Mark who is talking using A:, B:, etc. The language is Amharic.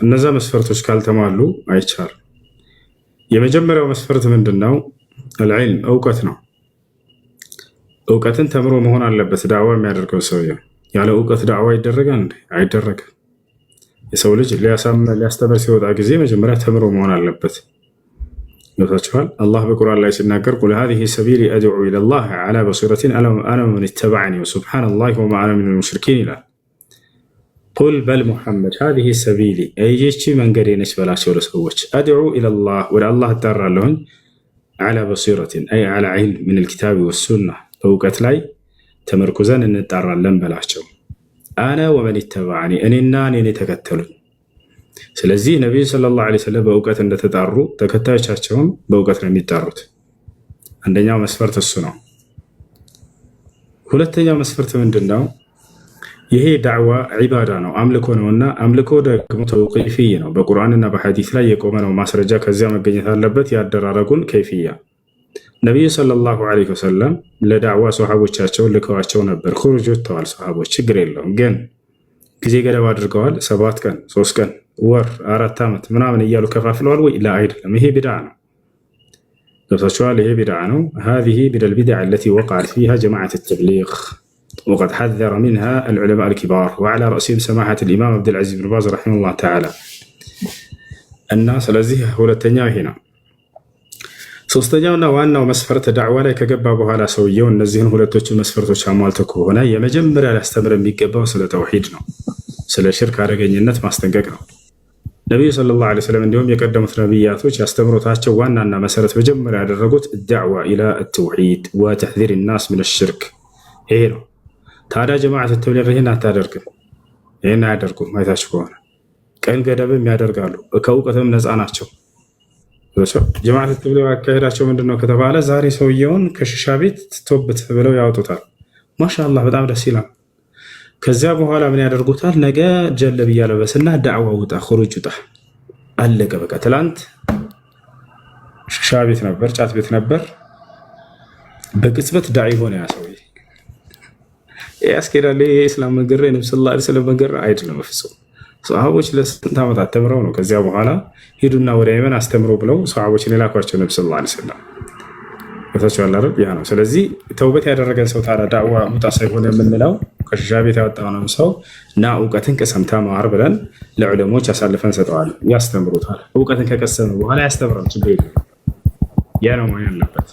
A: እነዛ መስፈርቶች ካልተሟሉ አይቻልም። የመጀመሪያው መስፈርት ምንድነው? አልዕልም እውቀት ነው። እውቀትን ተምሮ መሆን አለበት ዳዕዋ የሚያደርገው ሰውየው። ያለ እውቀት ዳዕዋ ይደረጋል እንዴ? አይደረግም። የሰው ልጅ ሊያስተምር ሲወጣ ጊዜ መጀመሪያ ተምሮ መሆን አለበት። ገብታችኋል? አላህ በቁርአን ላይ ሲናገር ቁል ሃዚሂ ሰቢሊ አድዑ ኢለላህ ዐላ በሲረቲን አነ ወመን ኢተበዐኒ ወሱብሓነላሂ ወማ አነ ሚነል ሙሽሪኪን ይላል። ቁል በል ሙሐመድ ሃዚሂ ሰቢሊ ይህቺ መንገዴ ነች በላቸው ለሰዎች። አድዑ ኢለላህ ወደ አላህ እጠራለሁኝ። ዐላ በሲረቲን አይ ዐላ ዒልም ሚነል ኪታቢ ወሱና በእውቀት ላይ ተመርኩዘን እንጣራለን በላቸው። አነ ወመን ኢተበዐኒ እኔና እኔን የተከተሉኝ። ስለዚህ ነቢዩ ሰለላሁ ዐለይሂ ወሰለም በእውቀት እንደተጣሩ ተከታዮቻቸውም በእውቀት ነው የሚጣሩት። አንደኛው መስፈርት እሱ ነው። ሁለተኛው መስፈርት ምንድን ነው? ይሄ ዳዕዋ ዒባዳ ነው፣ አምልኮ ነውና አምልኮ ደግሞ ተውቂፊይ ነው። በቁርአንና በሐዲስ ላይ የቆመ ነው። ማስረጃ ከዚያ መገኘት አለበት። ያደራረጉን ከይፍያ ነቢዩ ሰለላሁ ዐለይሂ ወሰለም ለዳዕዋ ሰሃቦቻቸውን ልከዋቸው ነበር። ኹሩጅ ወጥተዋል ሰሃቦች፣ ችግር የለውም ግን ጊዜ ገደብ አድርገዋል። 7 ቀን፣ 3 ቀን፣ ወር፣ 4 ዓመት ምናምን እያሉ ከፋፍለዋል ወይ? ላ አይደለም። ይሄ ቢድዓ ነው። ገብታችኋል? ይሄ ቢድዓ ነው። هذه من البدع التي وقعت فيها جماعة التبليغ وقد حذر منها العلماء الكبار وعلى رأسهم سماحة الإمام عبد العزيز بن باز رحمه الله تعالى እና ስለዚህ ሁለተኛው ይሄ ነው። ሶስተኛውና ዋናው መስፈርት ዳዕዋ ላይ ከገባ በኋላ ሰውየው እነዚህን ሁለቶችን መስፈርቶች አሟልቶ ከሆነ የመጀመሪያ ሊያስተምር የሚገባው ስለ ተውሂድ ነው። ስለ ሽርክ አደገኝነት ማስጠንቀቅ ነው። ነቢዩ ሰለላሁ ዐለይሂ ወሰለም እንዲሁም የቀደሙት ነቢያቶች ያስተምሮታቸው ዋናና መሰረት መጀመሪያ ያደረጉት ዳዕዋ ኢላ ተውሂድ ወተሕዚር ናስ ሚነ ሽርክ ይሄ ነው። ታዲያ ጀማዓት ተብሊግ ይህን አታደርግም። ይህን አያደርጉም። አይታችሁ ከሆነ ቀን ገደብም ያደርጋሉ። ከእውቀትም ነፃ ናቸው። ጀማዓት ተብሊግ አካሄዳቸው ምንድነው ከተባለ ዛሬ ሰውየውን ከሽሻ ቤት ቶብት ብለው ያወጡታል። ማሻአላህ በጣም ደስ ይላል። ከዚያ በኋላ ምን ያደርጉታል? ነገ ጀለብያ ለበስና ዳዕዋ ውጣ፣ ኹሩጅ ውጣ። አለቀ በቃ። ትላንት ሽሻ ቤት ነበር፣ ጫት ቤት ነበር። በቅጽበት ዳዒ ሆነ ያ ሰውዬ። ያስኬዳል። የኢስላም መንገድ ነብዩ ሰለላሁ ዐለይሂ ወሰለም መንገድ አይደለም በፍጹም። ሰሃቦች ለስንት ዓመታት ተምረው ነው ከዚያ በኋላ ሂዱና ወደ የመን አስተምሮ ብለው ሰሃቦችን የላኳቸው ነብዩ ሰለላሁ ዐለይሂ ወሰለም። ከታቻለ አይደል? ያ ነው። ስለዚህ ተውበት ያደረገን ሰው ታዲያ ዳዕዋ ውጣ ሳይሆን የምንለው ከሽሻ ቤት ያወጣነው ሰው እና እውቀትን ቀሰም ተማር ብለን ለዑለሞች አሳልፈን ሰጠዋል። ያስተምሩታል። እውቀትን ከቀሰመ በኋላ ያስተምራል። ችግር የለም። ያ ነው ማለት ያለበት።